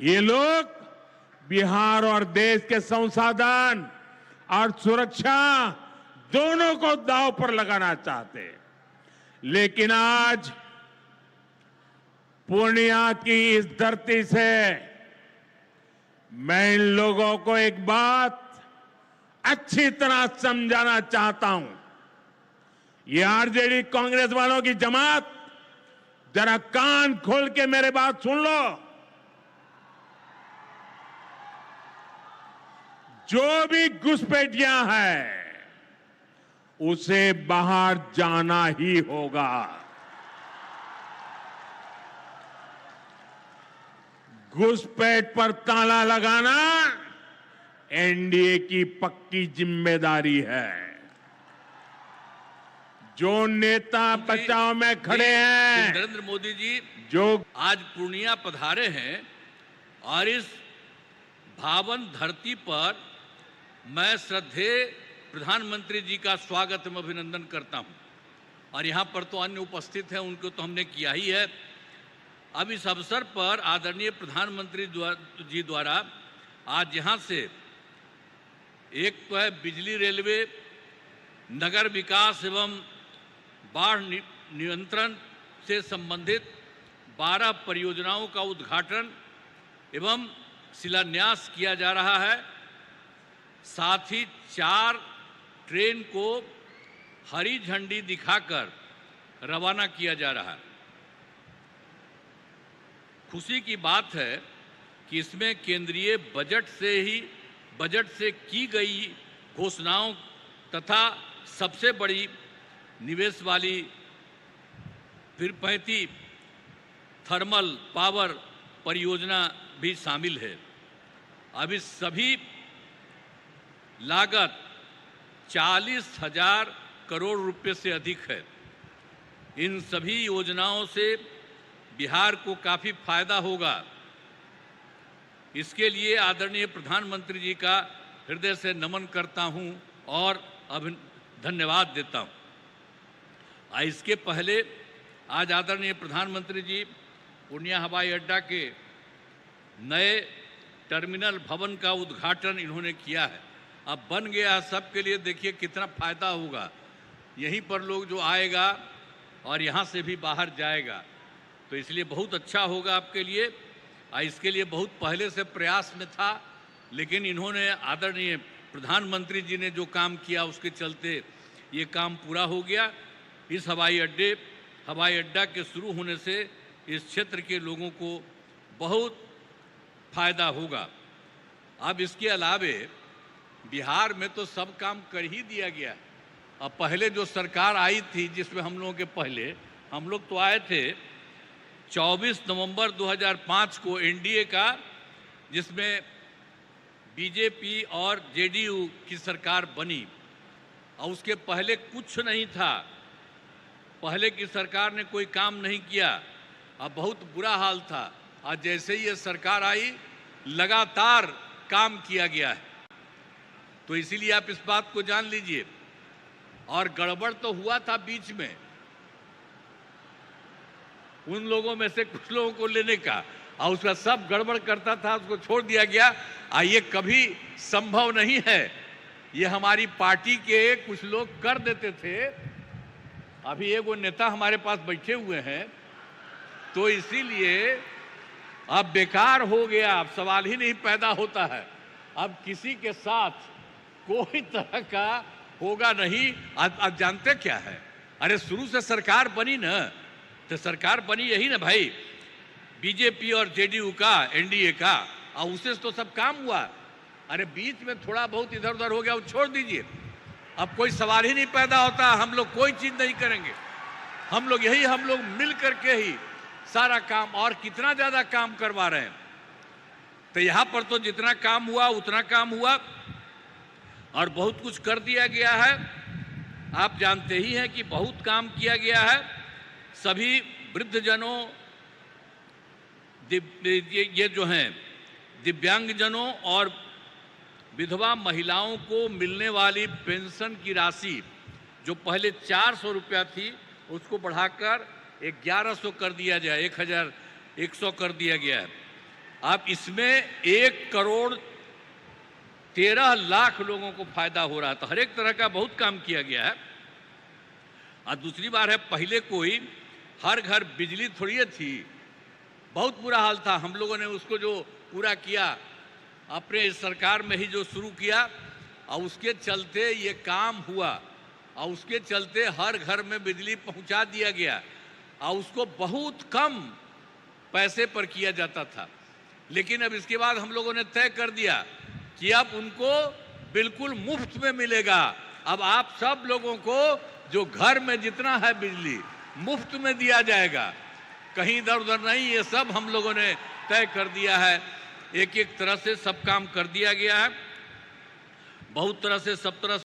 ये लोग बिहार और देश के संसाधन और सुरक्षा दोनों को दांव पर लगाना चाहते हैं। लेकिन आज पूर्णिया की इस धरती से मैं इन लोगों को एक बात अच्छी तरह समझाना चाहता हूं। ये आरजेडी कांग्रेस वालों की जमात, जरा कान खोल के मेरे बात सुन लो। जो भी घुसपैठिया है उसे बाहर जाना ही होगा। घुसपैठ पर ताला लगाना एनडीए की पक्की जिम्मेदारी है। जो नेता बचाव में खड़े हैं, नरेंद्र मोदी जी जो आज पूर्णिया पधारे हैं और इस पावन धरती पर मैं श्रद्धेय प्रधानमंत्री जी का स्वागत एवं अभिनंदन करता हूं। और यहां पर तो अन्य उपस्थित हैं, उनको तो हमने किया ही है। अब इस अवसर पर आदरणीय प्रधानमंत्री जी द्वारा आज यहाँ से एक तो है बिजली, रेलवे, नगर विकास एवं बाढ़ नियंत्रण से संबंधित 12 परियोजनाओं का उद्घाटन एवं शिलान्यास किया जा रहा है। साथ ही 4 ट्रेन को हरी झंडी दिखाकर रवाना किया जा रहा है। खुशी की बात है कि इसमें केंद्रीय बजट से की गई घोषणाओं तथा सबसे बड़ी निवेश वाली पीरपैंती थर्मल पावर परियोजना भी शामिल है। अब इस सभी लागत 40,000 करोड़ रुपए से अधिक है। इन सभी योजनाओं से बिहार को काफ़ी फायदा होगा। इसके लिए आदरणीय प्रधानमंत्री जी का हृदय से नमन करता हूं और धन्यवाद देता हूं। इसके पहले आज आदरणीय प्रधानमंत्री जी पूर्णिया हवाई अड्डा के नए टर्मिनल भवन का उद्घाटन इन्होंने किया है। अब बन गया सबके लिए, देखिए कितना फायदा होगा। यहीं पर लोग जो आएगा और यहाँ से भी बाहर जाएगा, तो इसलिए बहुत अच्छा होगा आपके लिए। इसके लिए बहुत पहले से प्रयास में था, लेकिन इन्होंने आदरणीय प्रधानमंत्री जी ने जो काम किया उसके चलते ये काम पूरा हो गया। इस हवाई अड्डा के शुरू होने से इस क्षेत्र के लोगों को बहुत फायदा होगा। अब इसके अलावे बिहार में तो सब काम कर ही दिया गया। अब पहले जो सरकार आई थी, जिसमें हम लोगों के पहले हम लोग तो आए थे 24 नवंबर 2005 को एनडीए का, जिसमें बीजेपी और जेडीयू की सरकार बनी। और उसके पहले कुछ नहीं था, पहले की सरकार ने कोई काम नहीं किया। अब बहुत बुरा हाल था। और जैसे ही ये सरकार आई लगातार काम किया गया है। तो इसीलिए आप इस बात को जान लीजिए। और गड़बड़ तो हुआ था बीच में, उन लोगों में से कुछ लोगों को लेने का, और उसका सब गड़बड़ करता था, उसको छोड़ दिया गया। ये कभी संभव नहीं है। ये हमारी पार्टी के कुछ लोग कर देते थे। अभी एक वो नेता हमारे पास बैठे हुए हैं, तो इसीलिए अब बेकार हो गया। अब सवाल ही नहीं पैदा होता है। अब किसी के साथ कोई तरह का होगा नहीं। अब जानते क्या है, अरे शुरू से सरकार बनी ना, तो सरकार बनी यही ना भाई, बीजेपी और जेडीयू का, एनडीए का, और उससे तो सब काम हुआ। अरे बीच में थोड़ा बहुत इधर उधर हो गया, वो छोड़ दीजिए। अब कोई सवाल ही नहीं पैदा होता। हम लोग कोई चीज नहीं करेंगे। हम लोग मिल करके ही सारा काम, और कितना ज्यादा काम करवा रहे हैं। तो यहां पर तो जितना काम हुआ उतना काम हुआ, और बहुत कुछ कर दिया गया है। आप जानते ही हैं कि बहुत काम किया गया है। सभी वृद्धजनों, ये जो हैं दिव्यांगजनों और विधवा महिलाओं को मिलने वाली पेंशन की राशि, जो पहले 400 रुपया थी, उसको बढ़ाकर 1100 कर दिया जाए, 1100 कर दिया गया है। अब इसमें 1,13,00,000 लोगों को फायदा हो रहा था। हर एक तरह का बहुत काम किया गया है। और दूसरी बात है, पहले कोई हर घर बिजली थोड़ी थी, बहुत बुरा हाल था। हम लोगों ने उसको जो पूरा किया अपने इस सरकार में ही जो शुरू किया, और उसके चलते ये काम हुआ, और उसके चलते हर घर में बिजली पहुंचा दिया गया, और उसको बहुत कम पैसे पर किया जाता था। लेकिन अब इसके बाद हम लोगों ने तय कर दिया कि अब उनको बिल्कुल मुफ्त में मिलेगा। अब आप सब लोगों को जो घर में जितना है बिजली मुफ्त में दिया जाएगा, कहीं इधर उधर नहीं। ये सब हम लोगों ने तय कर दिया है। एक एक तरह से सब काम कर दिया गया है, बहुत तरह से सब तरह